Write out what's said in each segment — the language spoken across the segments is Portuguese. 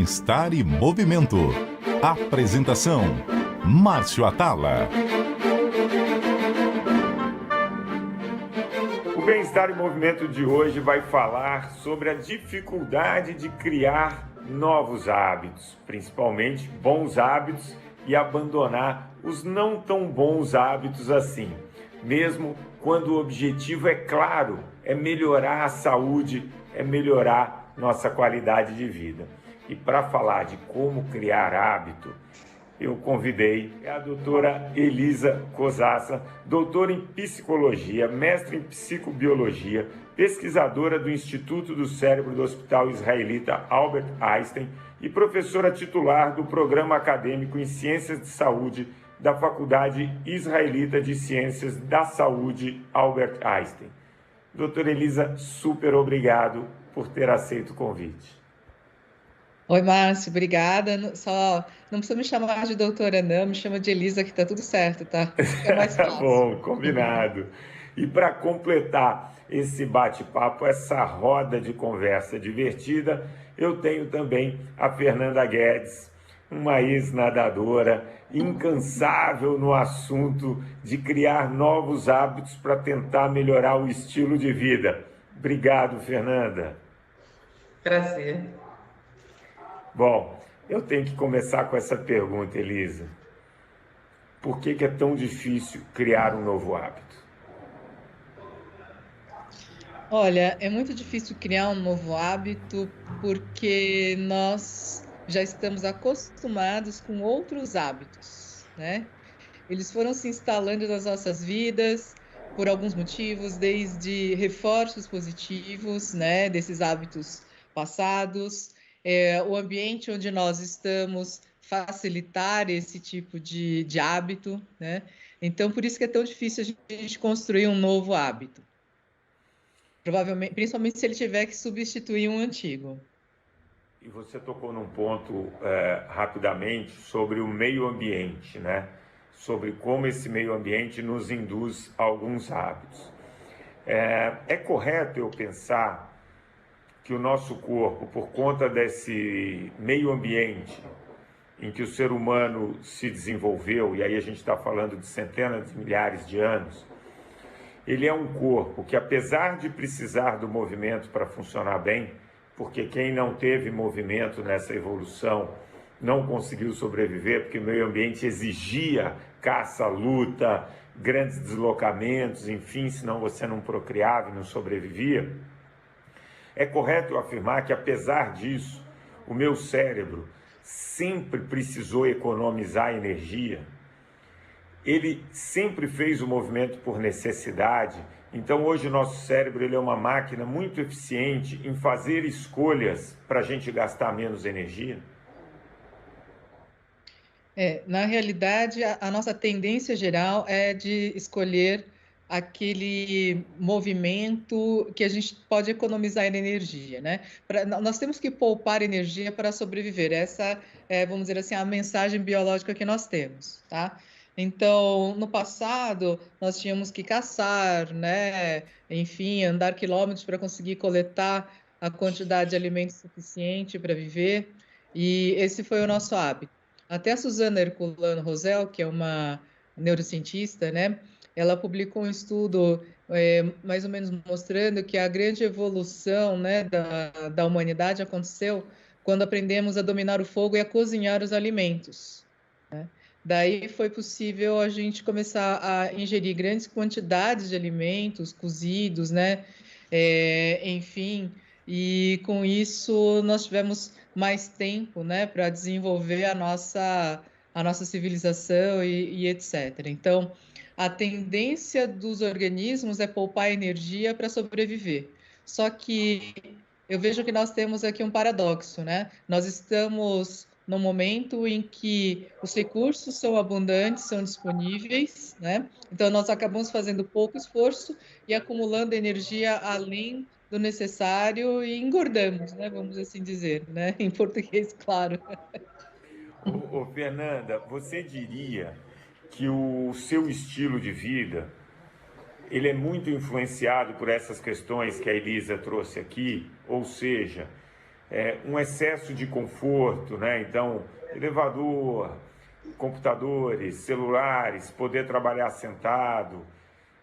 Bem-Estar e Movimento. Apresentação: Márcio Atala. O Bem-Estar e Movimento de hoje vai falar sobre a dificuldade de criar novos hábitos, principalmente bons hábitos, e abandonar os não tão bons hábitos assim, mesmo quando o objetivo é claro, é melhorar a saúde, é melhorar nossa qualidade de vida. E para falar de como criar hábito, eu convidei a doutora Elisa Cosassa, doutora em psicologia, mestre em psicobiologia, pesquisadora do Instituto do Cérebro do Hospital Israelita Albert Einstein e professora titular do Programa Acadêmico em Ciências de Saúde da Faculdade Israelita de Ciências da Saúde Albert Einstein. Doutora Elisa, super obrigado por ter aceito o convite. Oi, Márcio, obrigada. Só não precisa me chamar de doutora, não, me chama de Elisa, que tá tudo certo, tá? Fica mais fácil. Bom, combinado. E para completar esse bate-papo, essa roda de conversa divertida, eu tenho também a Fernanda Guedes, uma ex-nadadora, incansável no assunto de criar novos hábitos para tentar melhorar o estilo de vida. Obrigado, Fernanda. Prazer. Bom, eu tenho que começar com essa pergunta, Elisa. Por que é tão difícil criar um novo hábito? Olha, é muito difícil criar um novo hábito porque nós já estamos acostumados com outros hábitos, né? Eles foram se instalando nas nossas vidas por alguns motivos, desde reforços positivos, né, desses hábitos passados, o ambiente onde nós estamos facilitar esse tipo de hábito, né? Então, por isso que é tão difícil a gente construir um novo hábito. Provavelmente, principalmente se ele tiver que substituir um antigo. E você tocou num ponto rapidamente sobre o meio ambiente, né? Sobre como esse meio ambiente nos induz a alguns hábitos. É correto eu pensar que o nosso corpo, por conta desse meio ambiente em que o ser humano se desenvolveu, e aí a gente está falando de centenas de milhares de anos, ele é um corpo que, apesar de precisar do movimento para funcionar bem, porque quem não teve movimento nessa evolução não conseguiu sobreviver, porque o meio ambiente exigia caça, luta, grandes deslocamentos, enfim, senão você não procriava e não sobrevivia. É correto eu afirmar que, apesar disso, o meu cérebro sempre precisou economizar energia. Ele sempre fez o movimento por necessidade. Então, hoje, o nosso cérebro ele é uma máquina muito eficiente em fazer escolhas para a gente gastar menos energia. Na realidade, a nossa tendência geral é de escolher aquele movimento que a gente pode economizar energia, né? Nós temos que poupar energia para sobreviver. Essa é, vamos dizer assim, a mensagem biológica que nós temos, tá? Então, no passado, nós tínhamos que caçar, né? Enfim, andar quilômetros para conseguir coletar a quantidade de alimento suficiente para viver. E esse foi o nosso hábito. Até a Susana Herculano Rosel, que é uma neurocientista, né? Ela publicou um estudo mais ou menos mostrando que a grande evolução, né, da humanidade aconteceu quando aprendemos a dominar o fogo e a cozinhar os alimentos, né? Daí foi possível a gente começar a ingerir grandes quantidades de alimentos cozidos, né? Enfim, e com isso nós tivemos mais tempo, né, para desenvolver a nossa civilização e etc. Então, a tendência dos organismos é poupar energia para sobreviver. Só que eu vejo que nós temos aqui um paradoxo, né? Nós estamos no momento em que os recursos são abundantes, são disponíveis, né? Então, nós acabamos fazendo pouco esforço e acumulando energia além do necessário e engordamos, né? Vamos assim dizer, né? Em português, claro. Fernanda, você diria que o seu estilo de vida ele é muito influenciado por essas questões que a Elisa trouxe aqui, ou seja, um excesso de conforto, né? Então, elevador, computadores, celulares, poder trabalhar sentado,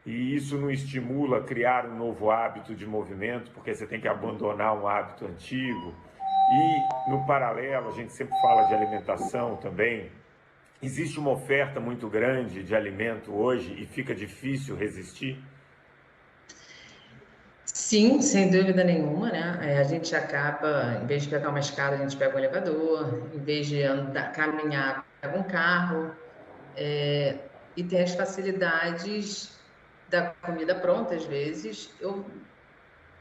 e isso não estimula a criar um novo hábito de movimento, porque você tem que abandonar um hábito antigo. E, no paralelo, a gente sempre fala de alimentação também. Existe uma oferta muito grande de alimento hoje e fica difícil resistir? Sim, sem dúvida nenhuma, né? A gente acaba, em vez de pegar uma escada, a gente pega um elevador, em vez de andar, caminhar, pega um carro, e tem as facilidades da comida pronta, às vezes.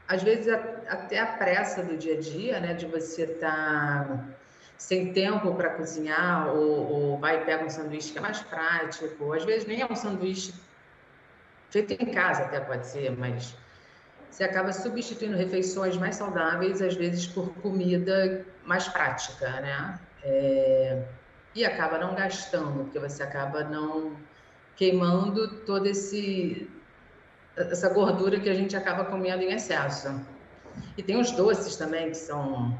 Às vezes, até a pressa do dia a dia, né? De você estar sem tempo para cozinhar, ou vai e pega um sanduíche que é mais prático, ou às vezes nem é um sanduíche feito em casa, até pode ser, mas você acaba substituindo refeições mais saudáveis, às vezes por comida mais prática, né? E acaba não gastando, porque você acaba não queimando toda essa gordura que a gente acaba comendo em excesso. E tem os doces também, que são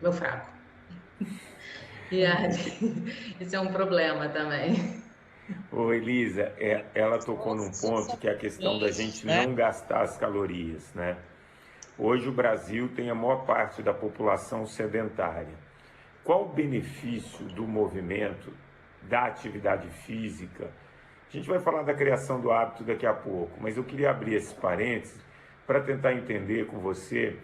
meu fraco. E aí, isso é um problema também. Ô Elisa, ela tocou num ponto que é a questão da gente né? não gastar as calorias, né? Hoje o Brasil tem a maior parte da população sedentária. Qual o benefício do movimento, da atividade física? A gente vai falar da criação do hábito daqui a pouco, mas eu queria abrir esse parênteses para tentar entender com você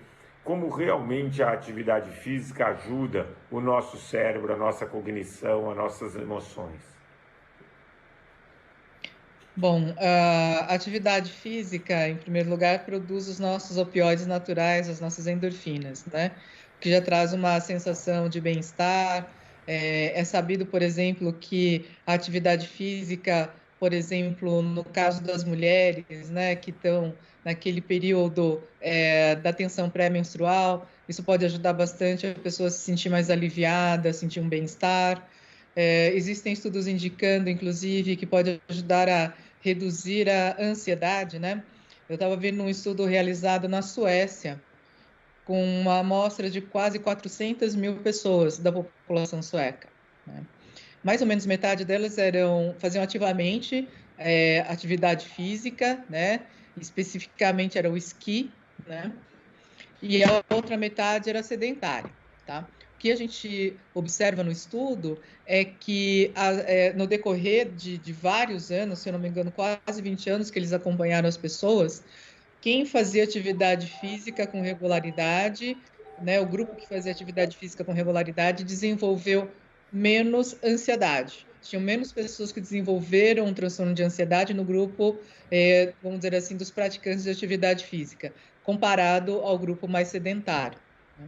como realmente a atividade física ajuda o nosso cérebro, a nossa cognição, as nossas emoções. Bom, a atividade física, em primeiro lugar, produz os nossos opioides naturais, as nossas endorfinas, né? Que já traz uma sensação de bem-estar. É sabido, por exemplo, que a atividade física, por exemplo, no caso das mulheres, né, que estão naquele período da tensão pré-menstrual, isso pode ajudar bastante a pessoa se sentir mais aliviada, sentir um bem-estar. Existem estudos indicando, inclusive, que pode ajudar a reduzir a ansiedade, né? Eu estava vendo um estudo realizado na Suécia, com uma amostra de quase 400 mil pessoas da população sueca, né? Mais ou menos metade delas faziam ativamente atividade física, né? Especificamente era o esqui, né? E a outra metade era sedentária, tá? O que a gente observa no estudo é que no decorrer de vários anos, se eu não me engano, quase 20 anos que eles acompanharam as pessoas, quem fazia atividade física com regularidade, né, o grupo que fazia atividade física com regularidade desenvolveu menos ansiedade. Tinham menos pessoas que desenvolveram um transtorno de ansiedade no grupo, vamos dizer assim, dos praticantes de atividade física, comparado ao grupo mais sedentário, né?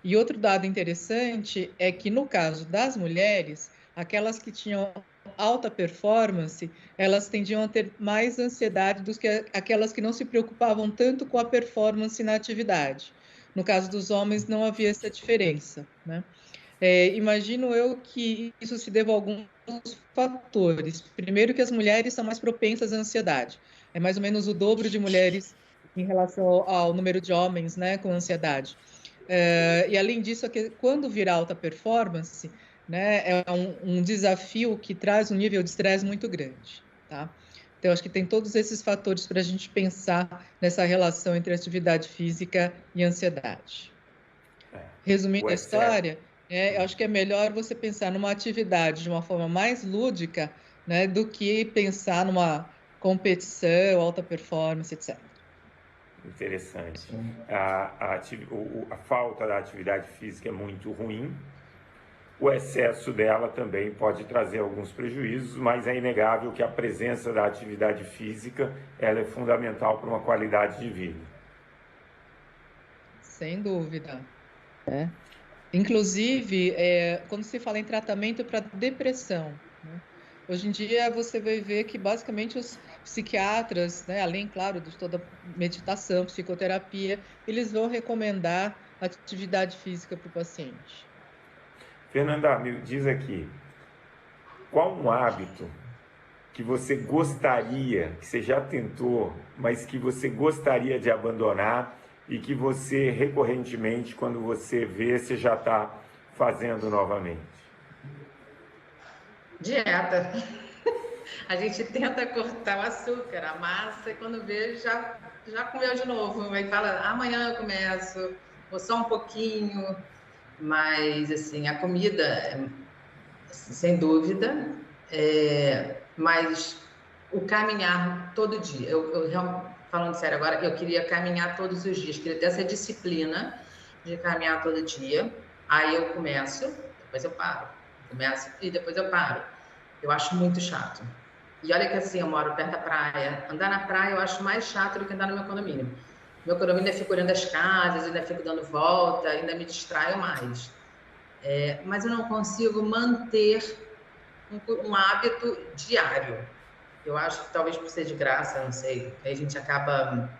E outro dado interessante é que, no caso das mulheres, aquelas que tinham alta performance, elas tendiam a ter mais ansiedade do que aquelas que não se preocupavam tanto com a performance na atividade. No caso dos homens, não havia essa diferença, né? Imagino eu que isso se deva a alguns fatores. Primeiro, que as mulheres são mais propensas à ansiedade. É mais ou menos o dobro de mulheres em relação ao número de homens, né, com ansiedade. E além disso, quando vira alta performance, né, é um desafio que traz um nível de estresse muito grande, tá? Então, acho que tem todos esses fatores para a gente pensar nessa relação entre atividade física e ansiedade. Resumindo O a excesso. história, eu acho que é melhor você pensar numa atividade de uma forma mais lúdica, né, do que pensar numa competição, alta performance, etc. Interessante. A falta da atividade física é muito ruim. O excesso dela também pode trazer alguns prejuízos, mas é inegável que a presença da atividade física ela é fundamental para uma qualidade de vida. Sem dúvida. Inclusive, quando se fala em tratamento para depressão, né? Hoje em dia você vai ver que basicamente os psiquiatras, né, além, claro, de toda meditação, psicoterapia, eles vão recomendar atividade física para o paciente. Fernanda, me diz aqui, qual um hábito que você gostaria, que você já tentou, mas que você gostaria de abandonar e que você recorrentemente, quando você vê, você já está fazendo novamente? Dieta. A gente tenta cortar o açúcar, a massa, e quando vê, já comeu de novo. Aí fala, amanhã eu começo, ou só um pouquinho. Mas, assim, a comida, sem dúvida, mas o caminhar todo dia. Falando sério agora, eu queria caminhar todos os dias, queria ter essa disciplina de caminhar todo dia. Aí eu começo, depois eu paro. Começo e depois eu paro. Eu acho muito chato. E olha que assim, eu moro perto da praia. Andar na praia eu acho mais chato do que andar no meu condomínio. Meu condomínio ainda fico olhando as casas, ainda fico dando volta, ainda me distraio mais. Mas eu não consigo manter um hábito diário. Eu acho que talvez por ser de graça, não sei. Aí a gente acaba,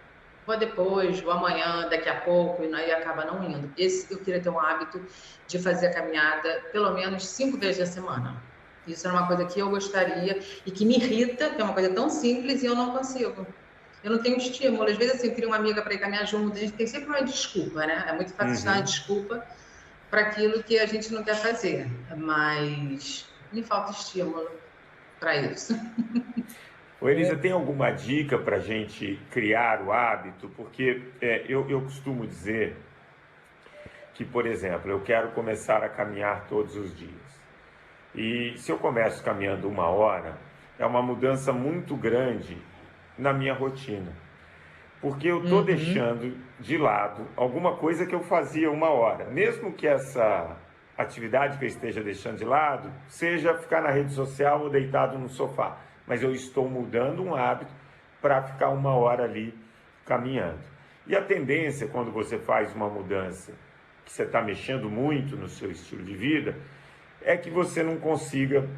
vou depois, vou amanhã, daqui a pouco, e aí acaba não indo. Eu queria ter um hábito de fazer a caminhada pelo menos 5 vezes na semana. Isso é uma coisa que eu gostaria e que me irrita, que é uma coisa tão simples e eu não consigo. Eu não tenho estímulo. Às vezes, assim, eu queria uma amiga para ir caminhar junto, a gente tem sempre uma desculpa, né? É muito fácil dar uma desculpa para aquilo que a gente não quer fazer, mas me falta estímulo para isso. Ô, Elisa, tem alguma dica para a gente criar o hábito? Porque eu costumo dizer que, por exemplo, eu quero começar a caminhar todos os dias. E se eu começo caminhando 1 hora, é uma mudança muito grande na minha rotina. Porque eu estou deixando de lado alguma coisa que eu fazia 1 hora. Mesmo que essa atividade que eu esteja deixando de lado seja ficar na rede social ou deitado no sofá. Mas eu estou mudando um hábito para ficar 1 hora ali caminhando. E a tendência, quando você faz uma mudança, que você está mexendo muito no seu estilo de vida, é que você não consiga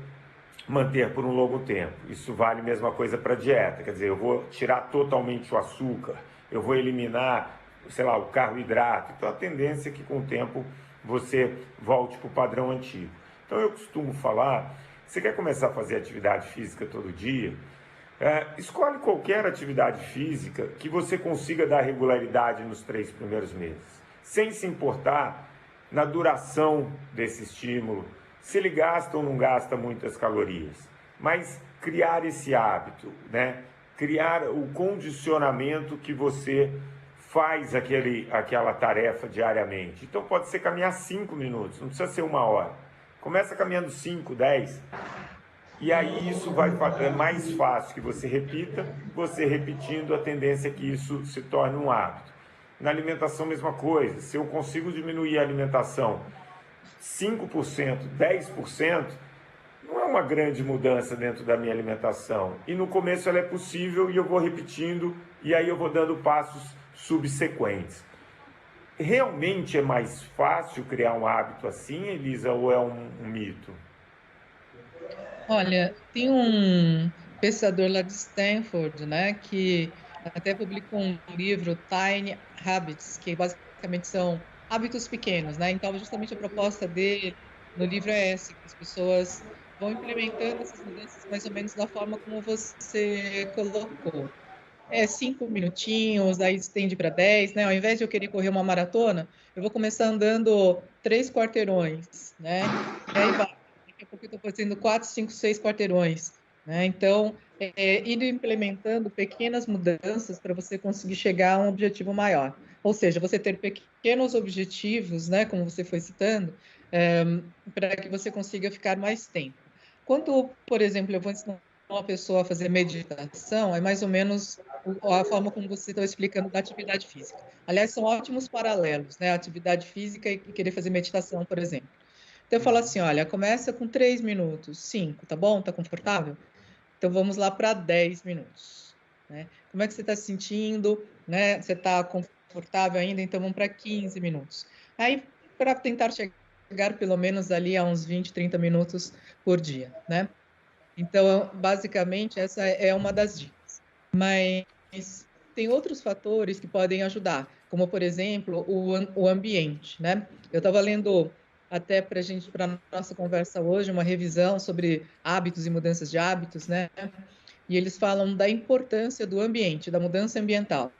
manter por um longo tempo. Isso vale a mesma coisa para a dieta, quer dizer, eu vou tirar totalmente o açúcar, eu vou eliminar, sei lá, o carboidrato. Então a tendência é que com o tempo você volte para o padrão antigo. Então eu costumo falar, você quer começar a fazer atividade física todo dia, escolhe qualquer atividade física que você consiga dar regularidade nos 3 primeiros meses, sem se importar na duração desse estímulo, se ele gasta ou não gasta muitas calorias, mas criar esse hábito, né? Criar o condicionamento que você faz aquela tarefa diariamente. Então pode ser caminhar 5 minutos, não precisa ser 1 hora. Começa caminhando 5, 10, e aí isso é mais fácil que você repita, você repetindo, a tendência é que isso se torne um hábito. Na alimentação, mesma coisa. Se eu consigo diminuir a alimentação 5%, 10%, não é uma grande mudança dentro da minha alimentação. E no começo ela é possível e eu vou repetindo e aí eu vou dando passos subsequentes. Realmente é mais fácil criar um hábito assim, Elisa, ou é um mito? Olha, tem um pesquisador lá de Stanford, né, que até publicou um livro, Tiny Habits, que basicamente são hábitos pequenos, né? Então, justamente a proposta dele no livro é essa, que as pessoas vão implementando essas mudanças mais ou menos da forma como você colocou. 5 minutinhos, aí estende para 10, né? Ao invés de eu querer correr uma maratona, eu vou começar andando 3 quarteirões, né? E aí vai. Daqui a pouco eu estou fazendo 4, 5, 6 quarteirões, né? Então, ir implementando pequenas mudanças para você conseguir chegar a um objetivo maior. Ou seja, você ter pequenos objetivos, né? Como você foi citando, para que você consiga ficar mais tempo. Quando, por exemplo, eu vou ensinar uma pessoa a fazer meditação, é mais ou menos a forma como você está explicando da atividade física. Aliás, são ótimos paralelos, né? A atividade física e querer fazer meditação, por exemplo. Então, eu falo assim, olha, começa com 3 minutos, 5, tá bom? Tá confortável? Então, vamos lá para 10 minutos, né? Como é que você está se sentindo, né? Você está confortável ainda? Então, vamos para 15 minutos. Aí, para tentar chegar pelo menos ali a uns 20, 30 minutos por dia, né? Então, basicamente, essa é uma das dicas. Mas tem outros fatores que podem ajudar, como, por exemplo, o ambiente, né? Eu estava lendo até para a nossa conversa hoje, uma revisão sobre hábitos e mudanças de hábitos, né? E eles falam da importância do ambiente, da mudança ambiental.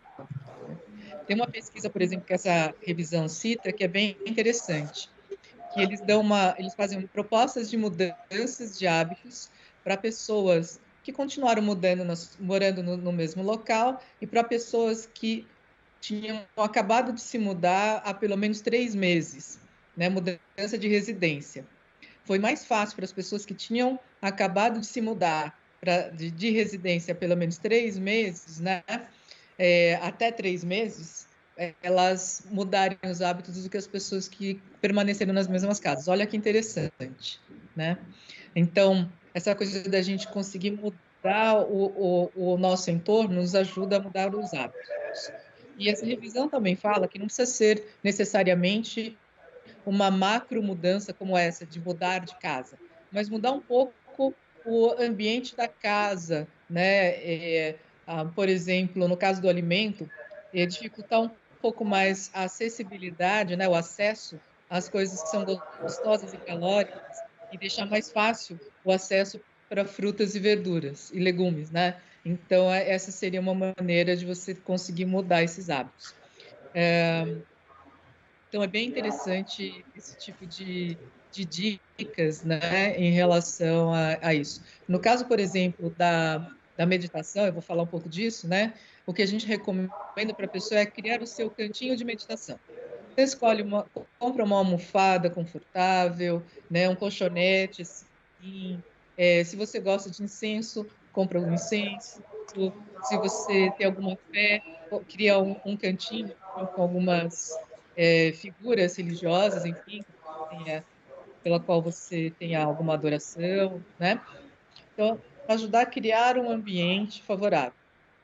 Tem uma pesquisa, por exemplo, que essa revisão cita, que é bem interessante, que eles fazem propostas de mudanças de hábitos para pessoas que continuaram morando no mesmo local e para pessoas que tinham acabado de se mudar há pelo menos 3 meses, né? Mudança de residência. Foi mais fácil para as pessoas que tinham acabado de se mudar de residência há pelo menos 3 meses, né? Até 3 meses, elas mudarem os hábitos do que as pessoas que permaneceram nas mesmas casas. Olha que interessante, né? Então, essa coisa da gente conseguir mudar o nosso entorno nos ajuda a mudar os hábitos. E essa revisão também fala que não precisa ser necessariamente uma macro mudança como essa, de mudar de casa, mas mudar um pouco o ambiente da casa, né? Por exemplo, no caso do alimento, dificultar um pouco mais a acessibilidade, né? O acesso às coisas que são gostosas e calóricas e deixar mais fácil o acesso para frutas e verduras e legumes, né? Então, essa seria uma maneira de você conseguir mudar esses hábitos. Então, é bem interessante esse tipo de dicas, né, em relação a isso. No caso, por exemplo, da meditação, eu vou falar um pouco disso, né? O que a gente recomenda para a pessoa é criar o seu cantinho de meditação. Você escolhe compra uma almofada confortável, né, um colchonete, assim. Se você gosta de incenso, compra um incenso. Se você tem alguma fé, cria um cantinho com algumas figuras religiosas, enfim, pela qual você tenha alguma adoração, né? Então, ajudar a criar um ambiente favorável.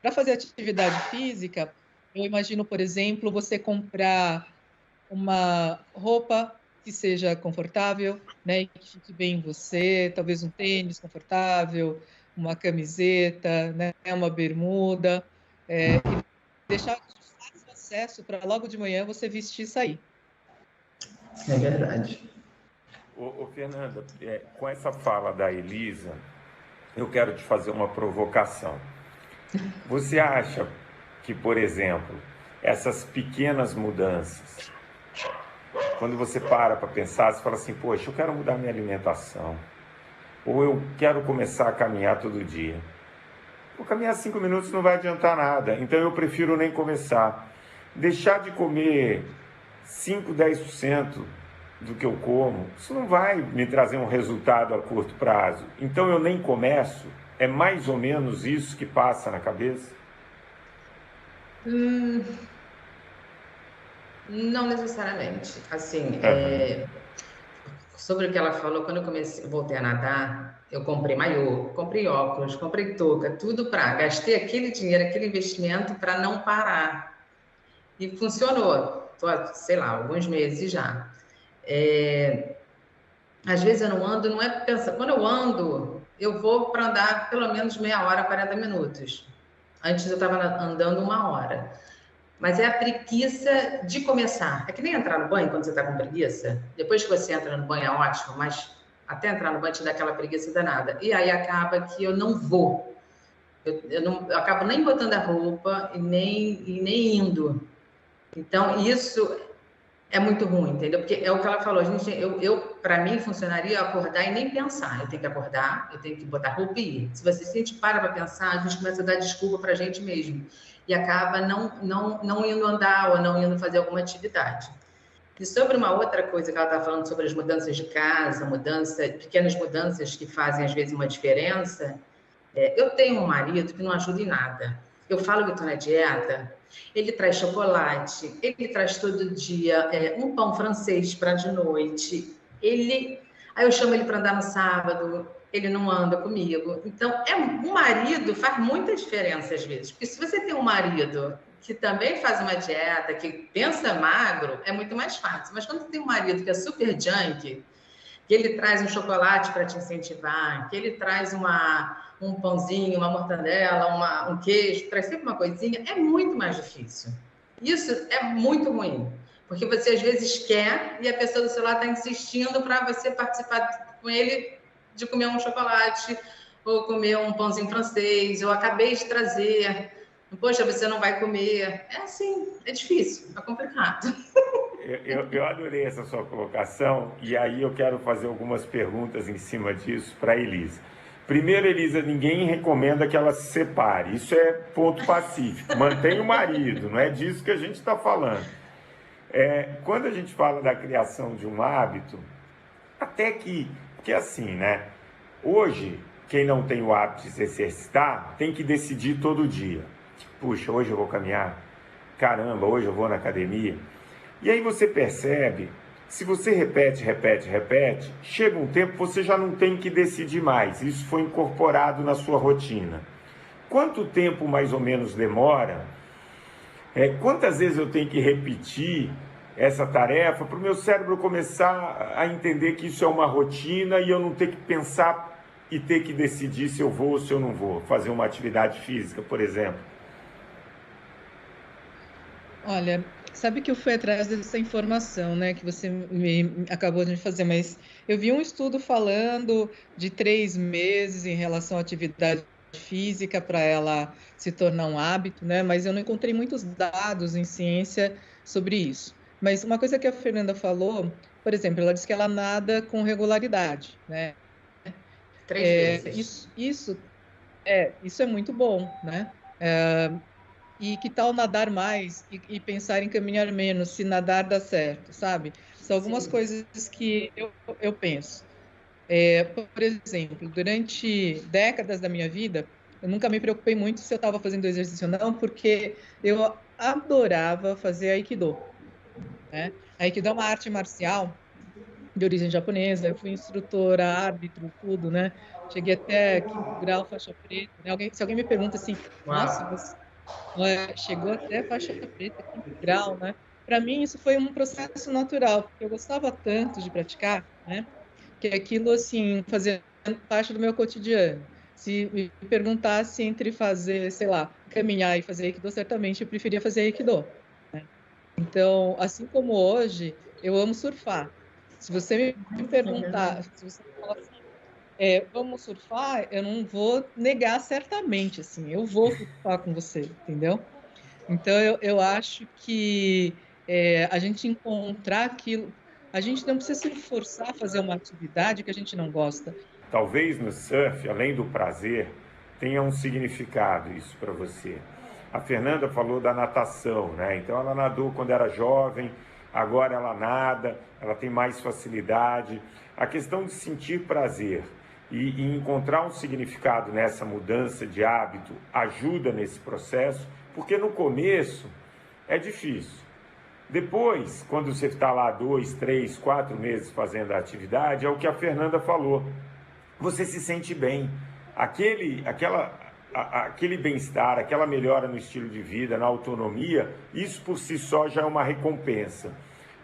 Para fazer atividade física, eu imagino, por exemplo, você comprar uma roupa que seja confortável, né, e que fique bem em você, talvez um tênis confortável, uma camiseta, né, uma bermuda, e deixar de fácil acesso para logo de manhã você vestir e sair. É verdade. Fernanda, com essa fala da Elisa, eu quero te fazer uma provocação. Você acha que, por exemplo, essas pequenas mudanças, quando você para pensar, você fala assim, poxa, eu quero mudar minha alimentação, ou eu quero começar a caminhar todo dia. Vou caminhar 5 minutos não vai adiantar nada, então eu prefiro nem começar. Deixar de comer 5, 10% do que eu como, isso não vai me trazer um resultado a curto prazo. Então eu nem começo. É mais ou menos isso que passa na cabeça? Não necessariamente. Assim, sobre o que ela falou, quando eu voltei a nadar, eu comprei maiô, comprei óculos, comprei touca, tudo gastei aquele dinheiro, aquele investimento para não parar. E funcionou. Tô, sei lá, alguns meses já. Às vezes eu não ando, não é pensar. Quando eu ando, eu vou para andar pelo menos meia hora, 40 minutos. Antes eu estava andando 1 hora. Mas é a preguiça de começar. É que nem entrar no banho quando você está com preguiça. Depois que você entra no banho é ótimo, mas até entrar no banho te dá aquela preguiça danada. E aí acaba que eu não vou. Eu acabo nem botando a roupa e nem indo. Então, isso é muito ruim, entendeu? Porque é o que ela falou, para mim funcionaria acordar e nem pensar. Eu tenho que acordar, eu tenho que botar roupa e ir. Se você sente para pensar, a gente começa a dar desculpa para a gente mesmo e acaba não indo andar ou não indo fazer alguma atividade. E sobre uma outra coisa que ela está falando sobre as mudanças de casa, pequenas mudanças que fazem às vezes uma diferença, eu tenho um marido que não ajuda em nada. Eu falo que estou na dieta, ele traz chocolate, ele traz todo dia um pão francês para de noite. Aí eu chamo ele para andar no sábado, ele não anda comigo. Então, um marido faz muita diferença às vezes. Porque se você tem um marido que também faz uma dieta, que pensa magro, é muito mais fácil. Mas quando tem um marido que é super junk, que ele traz um chocolate para te incentivar, que ele traz um pãozinho, uma mortadela, um queijo, traz sempre uma coisinha, é muito mais difícil. Isso é muito ruim, porque você às vezes quer e a pessoa do seu lado está insistindo para você participar com ele de comer um chocolate ou comer um pãozinho francês. Eu acabei de trazer Poxa, você não vai comer. É assim, é difícil, é complicado. Eu adorei essa sua colocação e aí eu quero fazer algumas perguntas em cima disso para a Elisa. Primeiro, Elisa, ninguém recomenda que ela se separe. Isso é ponto pacífico. Mantenha o marido, não é disso que a gente está falando. Quando a gente fala da criação de um hábito, até que assim, né? Hoje, quem não tem o hábito de se exercitar, tem que decidir todo dia. Puxa, hoje eu vou caminhar. Caramba, hoje eu vou na academia. E aí você percebe, se você repete, chega um tempo que você já não tem que decidir mais. Isso foi incorporado na sua rotina. Quanto tempo mais ou menos demora? Quantas vezes eu tenho que repetir essa tarefa para o meu cérebro começar a entender que isso é uma rotina e eu não ter que pensar e ter que decidir se eu vou ou se eu não vou fazer uma atividade física, por exemplo? Olha, sabe que eu fui atrás dessa informação, né, que você me acabou de me fazer, mas eu vi um estudo falando de 3 meses em relação à atividade física para ela se tornar um hábito, né, mas eu não encontrei muitos dados em ciência sobre isso. Mas uma coisa que a Fernanda falou, por exemplo, ela disse que ela nada com regularidade, né? 3 vezes. Isso é muito bom, né? E que tal nadar mais e pensar em caminhar menos, se nadar dá certo, sabe? São algumas Sim. coisas que eu penso. Por exemplo, durante décadas da minha vida, eu nunca me preocupei muito se eu estava fazendo exercício ou não, porque eu adorava fazer Aikido, né? Aikido é uma arte marcial de origem japonesa, eu fui instrutora, árbitro, tudo, né? Cheguei até quinto grau, faixa preta, né? Se alguém me pergunta assim, nossa, Uau. você chegou até faixa preta, quinto grau, né? Para mim, isso foi um processo natural, porque eu gostava tanto de praticar, né? Que aquilo, assim, fazia parte do meu cotidiano. Se me perguntasse entre fazer, sei lá, caminhar e fazer Aikido, certamente eu preferia fazer Aikido. Então, assim como hoje, eu amo surfar. Se você me perguntar, se você me falar assim, vamos surfar, eu não vou negar certamente, assim, eu vou surfar com você, entendeu? Então, eu acho que a gente encontrar aquilo, a gente não precisa se forçar a fazer uma atividade que a gente não gosta. Talvez no surf, além do prazer, tenha um significado isso para você. A Fernanda falou da natação, né? Então ela nadou quando era jovem, agora ela nada, ela tem mais facilidade. A questão de sentir prazer e encontrar um significado nessa mudança de hábito ajuda nesse processo, porque no começo é difícil. Depois, quando você está lá 2, 3, 4 meses fazendo a atividade, é o que a Fernanda falou. Você se sente bem. Aquele bem-estar, aquela melhora no estilo de vida, na autonomia, isso por si só já é uma recompensa.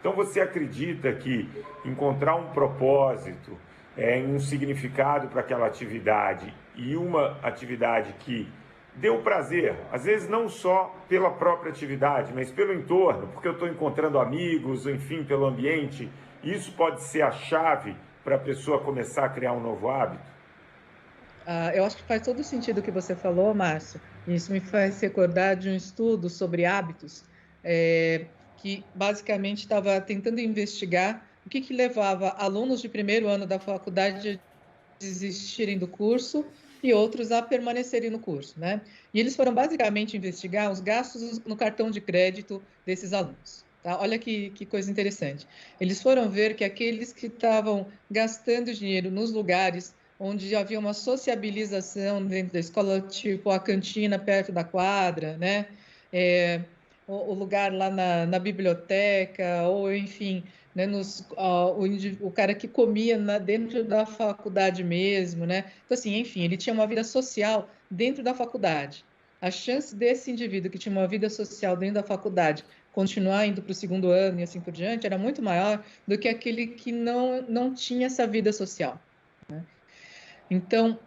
Então você acredita que encontrar um propósito, um significado para aquela atividade e uma atividade que deu prazer, às vezes não só pela própria atividade, mas pelo entorno, porque eu estou encontrando amigos, enfim, pelo ambiente, isso pode ser a chave para a pessoa começar a criar um novo hábito? Eu acho que faz todo sentido o que você falou, Márcio. Isso me faz recordar de um estudo sobre hábitos, que basicamente estava tentando investigar o que levava alunos de primeiro ano da faculdade a desistirem do curso e outros a permanecerem no curso, né? E eles foram basicamente investigar os gastos no cartão de crédito desses alunos. Tá? Olha que coisa interessante. Eles foram ver que aqueles que estavam gastando dinheiro nos lugares onde havia uma sociabilização dentro da escola, tipo a cantina perto da quadra, né? O lugar lá na biblioteca, ou enfim, né, o cara que comia dentro da faculdade mesmo, né? Então, assim, enfim, ele tinha uma vida social dentro da faculdade. A chance desse indivíduo que tinha uma vida social dentro da faculdade continuar indo para o segundo ano e assim por diante era muito maior do que aquele que não tinha essa vida social. Então,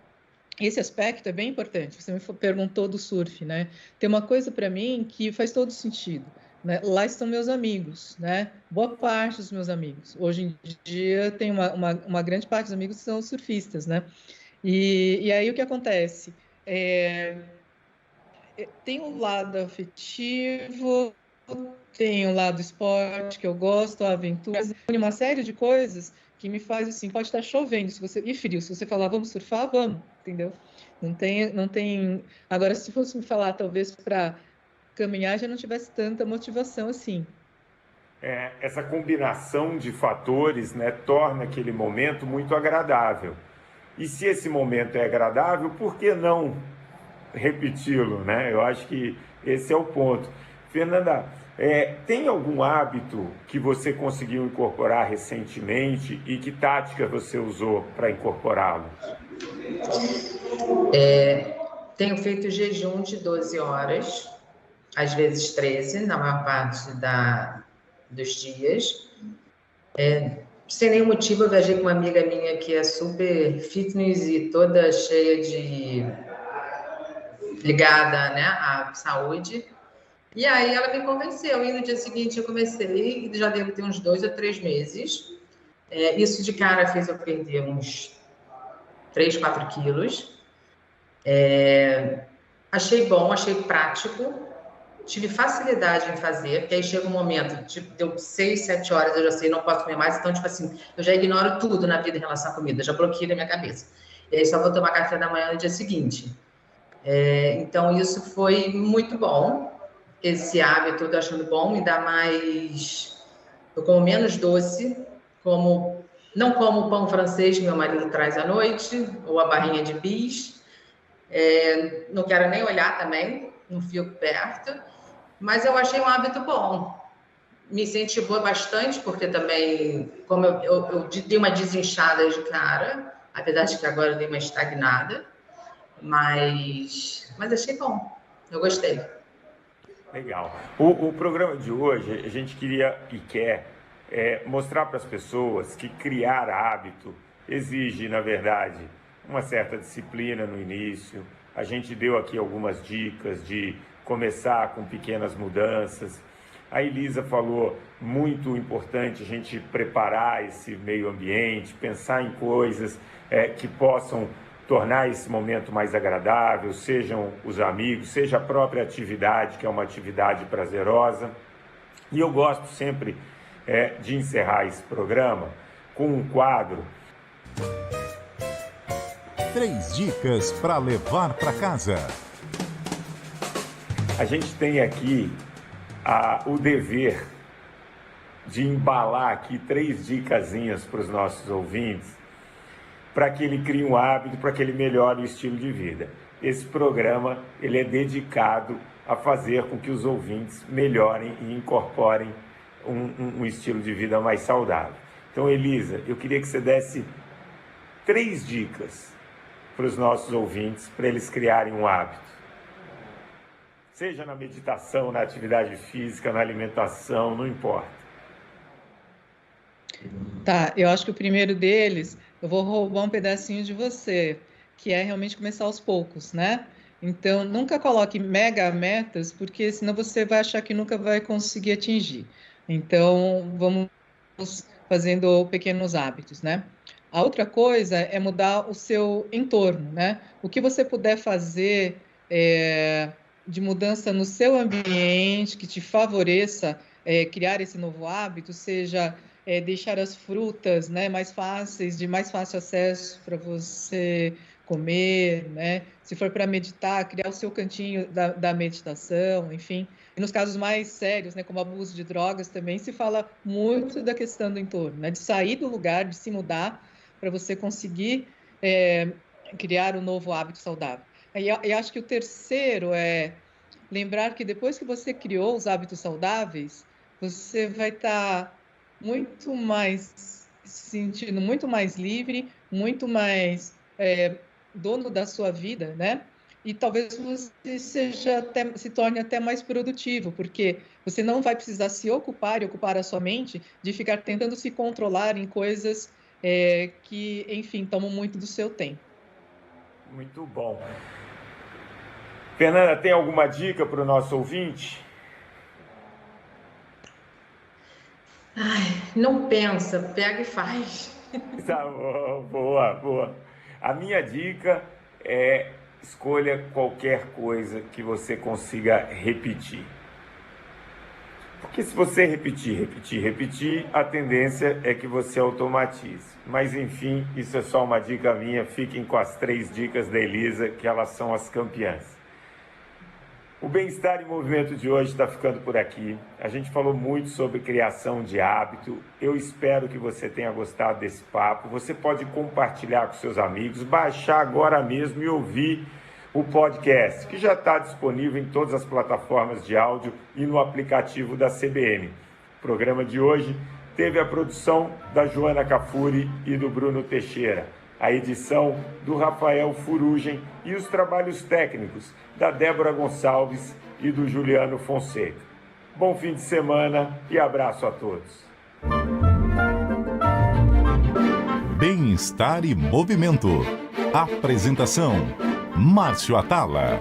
esse aspecto é bem importante. Você me perguntou do surf, né? Tem uma coisa para mim que faz todo sentido. Né? Lá estão meus amigos, né? Boa parte dos meus amigos. Hoje em dia, tem uma grande parte dos amigos que são surfistas, né? E aí o que acontece? Tem um lado afetivo, tem um lado esporte que eu gosto, aventura, uma série de coisas que me faz assim, pode estar chovendo, se você e frio, se você falar vamos surfar, vamos, entendeu? Não tem. Agora, se fosse me falar talvez para caminhar, já não tivesse tanta motivação assim. Essa combinação de fatores, né, torna aquele momento muito agradável. E se esse momento é agradável, por que não repeti-lo, né? Eu acho que esse é o ponto. Fernanda, tem algum hábito que você conseguiu incorporar recentemente e que tática você usou para incorporá-lo? Tenho feito jejum de 12 horas, às vezes 13, na maior parte dos dias. Sem nenhum motivo, eu viajei com uma amiga minha que é super fitness e toda cheia de... ligada, né, à saúde. E aí ela me convenceu, e no dia seguinte eu comecei, e já devo ter uns 2 ou 3 meses. Isso de cara fez eu perder uns 3, 4 quilos. Achei bom, achei prático, tive facilidade em fazer, porque aí chega um momento, tipo, deu 6, 7 horas, eu já sei, não posso comer mais, então, tipo assim, eu já ignoro tudo na vida em relação à comida, já bloqueei na minha cabeça. E aí só vou tomar café da manhã no dia seguinte. Então, isso foi muito bom, esse hábito eu tô achando bom, me dá mais... Eu como menos doce, não como pão francês que meu marido traz à noite, ou a barrinha de bis. Não quero nem olhar também, não fico perto, mas eu achei um hábito bom. Me incentivou bastante, porque também, como eu dei uma desinchada de cara, apesar de que agora eu dei uma estagnada, mas achei bom, eu gostei. Legal. O programa de hoje, a gente queria e quer mostrar para as pessoas que criar hábito exige, na verdade, uma certa disciplina no início. A gente deu aqui algumas dicas de começar com pequenas mudanças. A Elisa falou, muito importante a gente preparar esse meio ambiente, pensar em coisas que possam tornar esse momento mais agradável, sejam os amigos, seja a própria atividade, que é uma atividade prazerosa. E eu gosto sempre de encerrar esse programa com um quadro. 3 dicas para levar para casa. A gente tem aqui o dever de embalar aqui 3 dicasinhas para os nossos ouvintes, para que ele crie um hábito, para que ele melhore o estilo de vida. Esse programa ele é dedicado a fazer com que os ouvintes melhorem e incorporem um estilo de vida mais saudável. Então, Elisa, eu queria que você desse 3 dicas para os nossos ouvintes, para eles criarem um hábito. Seja na meditação, na atividade física, na alimentação, não importa. Tá, eu acho que o primeiro deles, eu vou roubar um pedacinho de você, que é realmente começar aos poucos, né? Então, nunca coloque mega metas, porque senão você vai achar que nunca vai conseguir atingir. Então, vamos fazendo pequenos hábitos, né? A outra coisa é mudar o seu entorno, né? O que você puder fazer de mudança no seu ambiente que te favoreça criar esse novo hábito, seja deixar as frutas, né, mais fáceis, de mais fácil acesso para você comer, né? Se for para meditar, criar o seu cantinho da meditação, enfim. E nos casos mais sérios, né, como abuso de drogas, também se fala muito da questão do entorno, né, de sair do lugar, de se mudar para você conseguir criar um novo hábito saudável. E acho que o terceiro é lembrar que depois que você criou os hábitos saudáveis, você vai estar muito mais se sentindo muito mais livre, muito mais dono da sua vida, né? E talvez você se torne até mais produtivo, porque você não vai precisar se ocupar e ocupar a sua mente de ficar tentando se controlar em coisas que, enfim, tomam muito do seu tempo. Muito bom. Fernanda, tem alguma dica para o nosso ouvinte? Não pensa, pega e faz. Tá bom, boa. A minha dica é escolha qualquer coisa que você consiga repetir. Porque se você repetir, a tendência é que você automatize. Mas enfim, isso é só uma dica minha, fiquem com as 3 dicas da Elisa, que elas são as campeãs. O Bem-Estar em Movimento de hoje está ficando por aqui. A gente falou muito sobre criação de hábito. Eu espero que você tenha gostado desse papo. Você pode compartilhar com seus amigos, baixar agora mesmo e ouvir o podcast, que já está disponível em todas as plataformas de áudio e no aplicativo da CBN. O programa de hoje teve a produção da Joana Cafuri e do Bruno Teixeira, a edição do Rafael Furugem e os trabalhos técnicos da Débora Gonçalves e do Juliano Fonseca. Bom fim de semana e abraço a todos. Bem-Estar e Movimento. Apresentação: Márcio Atala.